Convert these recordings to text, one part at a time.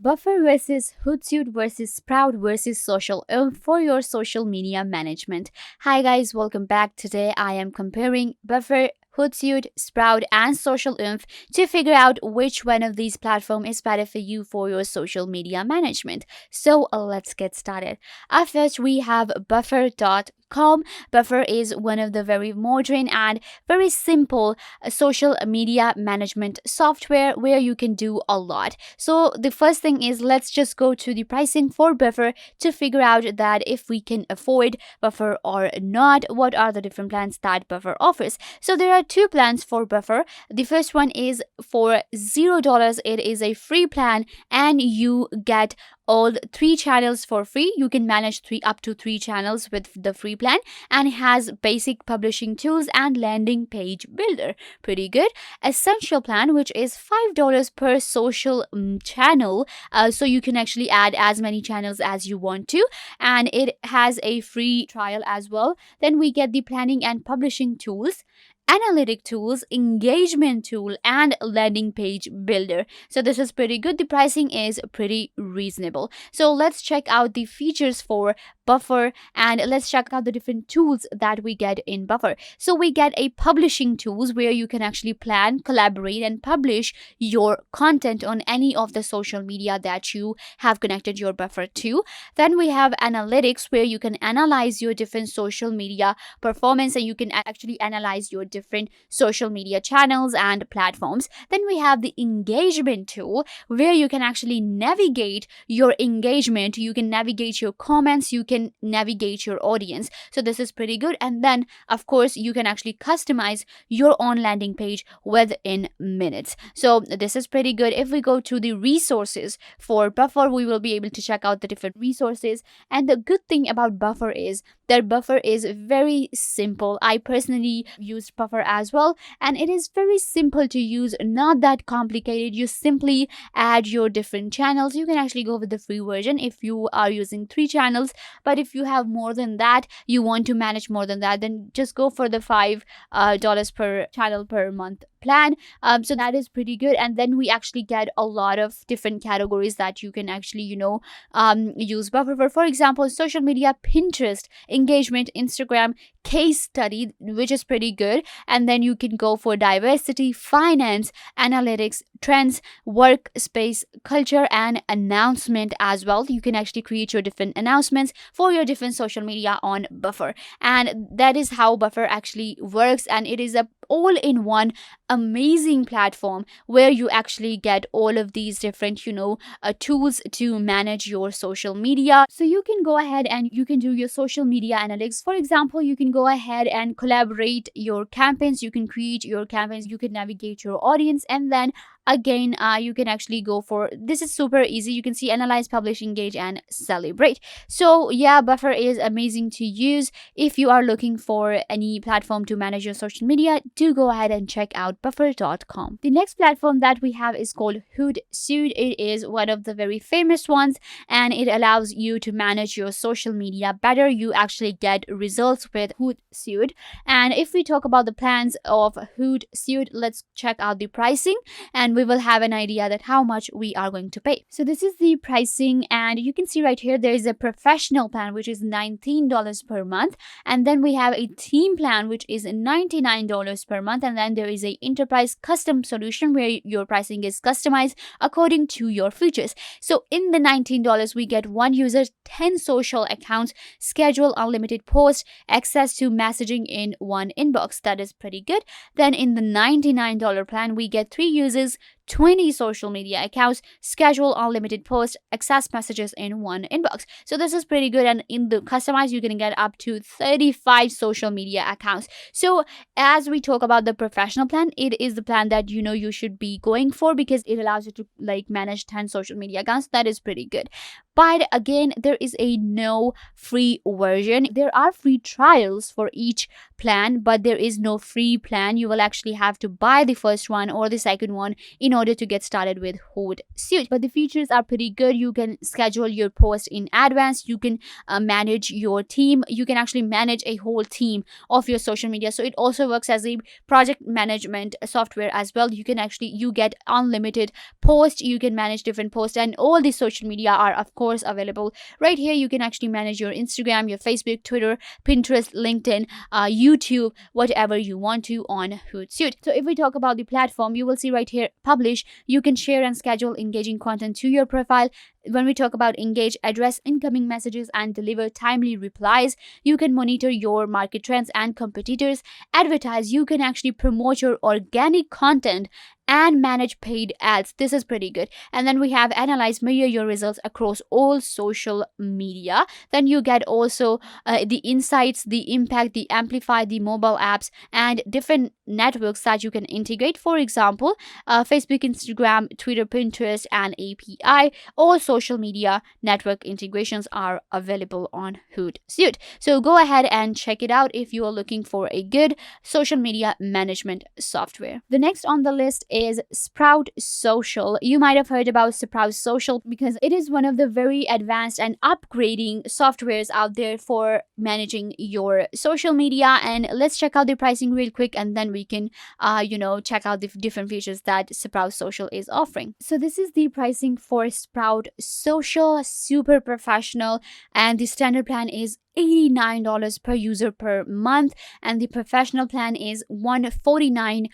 Buffer versus Hootsuit versus Sprout versus Socialem for your social media management. Hi guys, welcome back. Today I am comparing Buffer, Hootsuite, Sprout, and Socialem to figure out which one of these platforms is better for you for your social media management. So let's get started. First, we have Buffer.com. Buffer is one of the very modern and very simple social media management software where you can do a lot. So the first thing is, let's just go to the pricing for Buffer to figure out that if we can afford Buffer or not. What are the different plans that Buffer offers? So there are two plans for Buffer. The first one is for $0. It is a free plan and you get all 3 channels for free. You can manage up to 3 channels with the free plan, and it has basic publishing tools and landing page builder. Pretty good. Essential plan, which is $5 per social channel, so you can actually add as many channels as you want to, and it has a free trial as well. Then we get the planning and publishing tools, analytic tools, engagement tool, and landing page builder. So this is pretty good. The pricing is pretty reasonable. So let's check out the features for Buffer and let's check out the different tools that we get in Buffer. So we get a publishing tools where you can actually plan, collaborate, and publish your content on any of the social media that you have connected your Buffer to. Then we have analytics where you can analyze your different social media performance and you can actually analyze your different social media channels and platforms. Then we have the engagement tool where you can actually navigate your engagement, you can navigate your comments, you can navigate your audience. So this is pretty good. And then of course you can actually customize your own landing page within minutes. So this is pretty good. If we go to the resources for Buffer, we will be able to check out the different resources. And the good thing about Buffer is that Buffer is very simple. I personally used Buffer as well, and it is very simple to use, not that complicated. You simply add your different channels. You can actually go with the free version if you are using 3 channels, but if you have more than that, you want to manage more than that, then just go for the $5 per channel per month plan. So that is pretty good. And then we actually get a lot of different categories that you can actually use Buffer for example, social media, Pinterest, engagement, Instagram, case study, which is pretty good. And then you can go for diversity, finance, analytics, trends, workspace, culture, and announcement as well. You can actually create your different announcements for your different social media on Buffer, and that is how Buffer actually works. And it is a all-in-one amazing platform where you actually get all of these different tools to manage your social media. So you can go ahead and you can do your social media analytics. For example, you can go ahead and collaborate your campaigns, you can create your campaigns, you can navigate your audience, and then again you can actually go for, this is super easy, you can see analyze, publish, engage, and celebrate. So yeah, Buffer is amazing to use. If you are looking for any platform to manage your social media, do go ahead and check out Buffer.com. The next platform that we have is called Hootsuite. It is one of the very famous ones and it allows you to manage your social media better. You actually get results with Hootsuite. And if we talk about the plans of Hootsuite, let's check out the pricing and we will have an idea that how much we are going to pay. So this is the pricing, and you can see right here there is a professional plan which is $19 per month, and then we have a team plan which is $99 per month, and then there is a enterprise custom solution where your pricing is customized according to your features. So in the $19 we get 1 user, 10 social accounts, schedule unlimited posts, access to messaging in one inbox. That is pretty good. Then in the $99 plan we get 3 users, 20 social media accounts, schedule unlimited posts, access messages in one inbox. So this is pretty good. And in the customized you can get up to 35 social media accounts. So as we talk about the professional plan, it is the plan that you should be going for because it allows you to manage 10 social media accounts. That is pretty good. But again, there is a no free version. There are free trials for each plan, but there is no free plan. You will actually have to buy the first one or the second one in in order to get started with Hootsuite. But the features are pretty good. You can schedule your post in advance. You can manage your team. You can actually manage a whole team of your social media. So it also works as a project management software as well. You get unlimited posts. You can manage different posts, and all the social media are of course available right here. You can actually manage your Instagram, your Facebook, Twitter, Pinterest, LinkedIn, YouTube, whatever you want to on Hootsuite. So if we talk about the platform, you will see right here publish. You can share and schedule engaging content to your profile. When we talk about engage, address incoming messages and deliver timely replies. You can monitor your market trends and competitors. Advertise. You can actually promote your organic content and manage paid ads. This is pretty good. And then we have analyze, measure your results across all social media. Then you get also the insights, the impact, the amplify, the mobile apps, and different networks that you can integrate. For example, Facebook, Instagram, Twitter, Pinterest, and API. All social media network integrations are available on Hootsuite. So go ahead and check it out if you are looking for a good social media management software. The next on the list is Sprout Social. You might have heard about Sprout Social because it is one of the very advanced and upgrading softwares out there for managing your social media. And let's check out the pricing real quick, and then we can check out the different features that Sprout Social is offering. So this is the pricing for Sprout Social, super professional, and the standard plan is $89 per user per month, and the professional plan is $149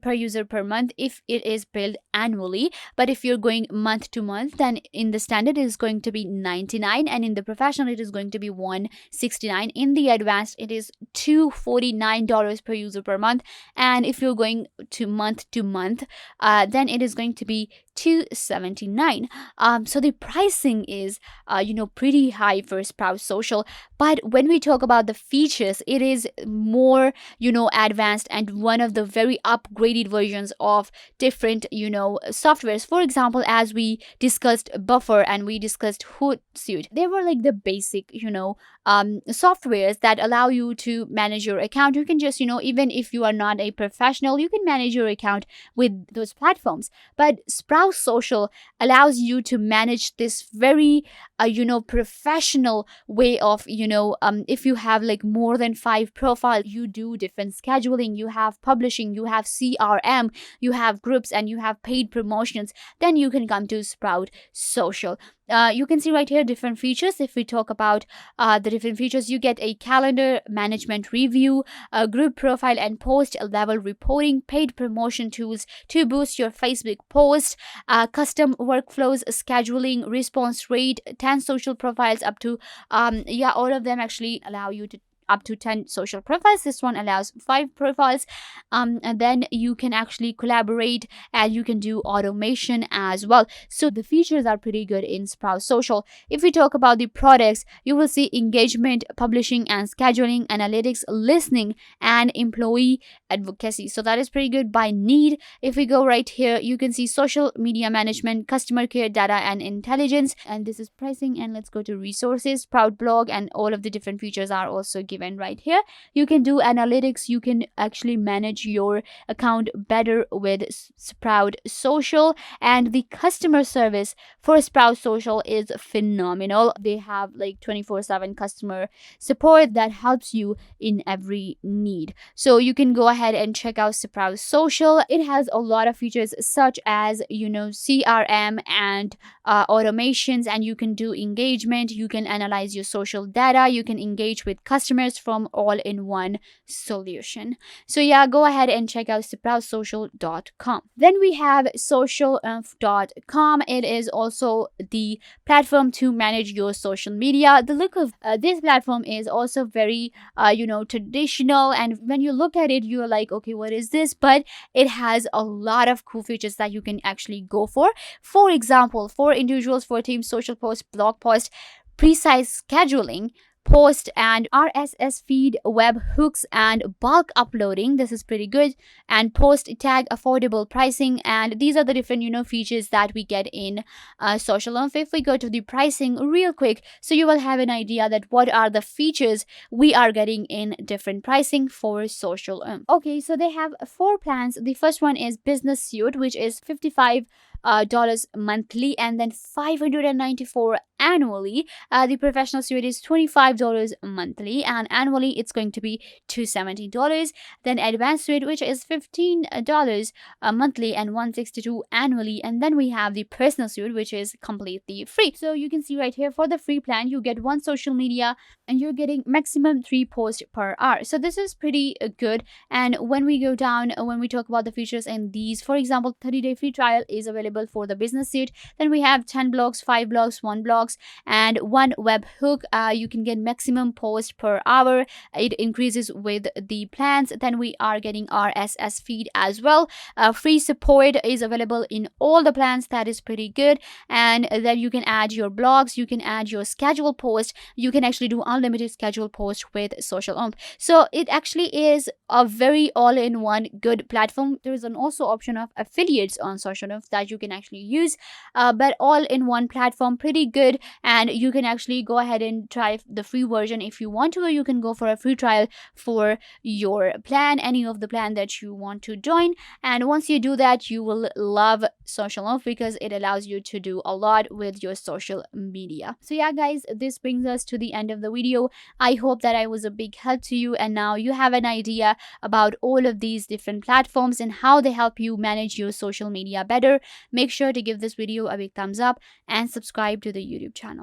per user per month if it is billed annually. But if you're going month to month, then in the standard it is going to be $99, and in the professional it is going to be $169. In the advanced it is $249 per user per month, and if you're going to month, then it is going to be $279. So the pricing is pretty high for Sprout Social. But when we talk about the features, it is more advanced and one of the very upgraded versions of different softwares. For example, as we discussed Buffer and we discussed Hootsuite, they were like the basic softwares that allow you to manage your account. You can just even if you are not a professional, you can manage your account with those platforms. But Sprout Social allows you to manage this very professional way of if you have like more than 5 profiles, you do different scheduling, you have publishing, you have CRM, you have groups, and you have paid promotions, then you can come to Sprout Social. You can see right here different features. If we talk about the different features, you get a calendar management review, a group profile and post level reporting, paid promotion tools to boost your Facebook post, custom workflows, scheduling, response rate, 10 social profiles up to all of them actually allow you to up to 10 social profiles. This one allows 5 profiles, and then you can actually collaborate and you can do automation as well. So the features are pretty good in Sprout Social. If we talk about the products, you will see engagement, publishing and scheduling, analytics, listening, and employee advocacy. So that is pretty good by need. If we go right here, you can see social media management, customer care, data and intelligence, and this is pricing. And let's go to resources, Sprout blog, and all of the different features are also given right here. You can do analytics. You can actually manage your account better with Sprout Social, and the customer service for Sprout Social is phenomenal. They have like 24/7 customer support that helps you in every need. So you can go ahead and check out Sprout Social. It has a lot of features such as CRM and automations, and you can do engagement. You can analyze your social data. You can engage with customers from all-in-one solution. So yeah, go ahead and check out sproutsocial.com. Then we have socialumph.com. It is also the platform to manage your social media. The look of this platform is also very traditional, and when you look at it, you're like, okay, what is this? But it has a lot of cool features that you can actually go for. For example, for individuals, for teams, social posts, blog posts, precise scheduling, post and RSS feed, web hooks, and bulk uploading. This is pretty good. And post tag, affordable pricing, and these are the different features that we get in Socialem. If we go to the pricing real quick, so you will have an idea that what are the features we are getting in different pricing for Socialem. Okay, so they have four plans. The first one is business suite, which is $55 dollars monthly, and then 594 annually. The professional suite is $25 monthly, and annually it's going to be $270. Then advanced suite, which is $15 monthly and $162 annually, and then we have the personal suite, which is completely free. So you can see right here, for the free plan you get one social media and you're getting maximum 3 posts per hour. So this is pretty good. And when we go down, when we talk about the features in these, for example, 30-day free trial is available for the business suite. Then we have 10 blogs, 5 blogs, 1 blogs, and 1 web hook. You can get maximum post per hour. It increases with the plans. Then we are getting RSS feed as well. Free support is available in all the plans. That is pretty good. And then you can add your blogs, you can add your schedule post, you can actually do unlimited schedule post with Socialem. So it actually is a very all-in-one good platform. There is an also option of affiliates on Socialem that you can actually use, but all-in-one platform, pretty good. And you can actually go ahead and try the free version if you want to, or you can go for a free trial for your plan, any of the plan that you want to join. And once you do that, you will love Socialem because it allows you to do a lot with your social media. So yeah guys, this brings us to the end of the video. I hope that I was a big help to you, and now you have an idea about all of these different platforms and how they help you manage your social media better. Make sure to give this video a big thumbs up and subscribe to the YouTube channel.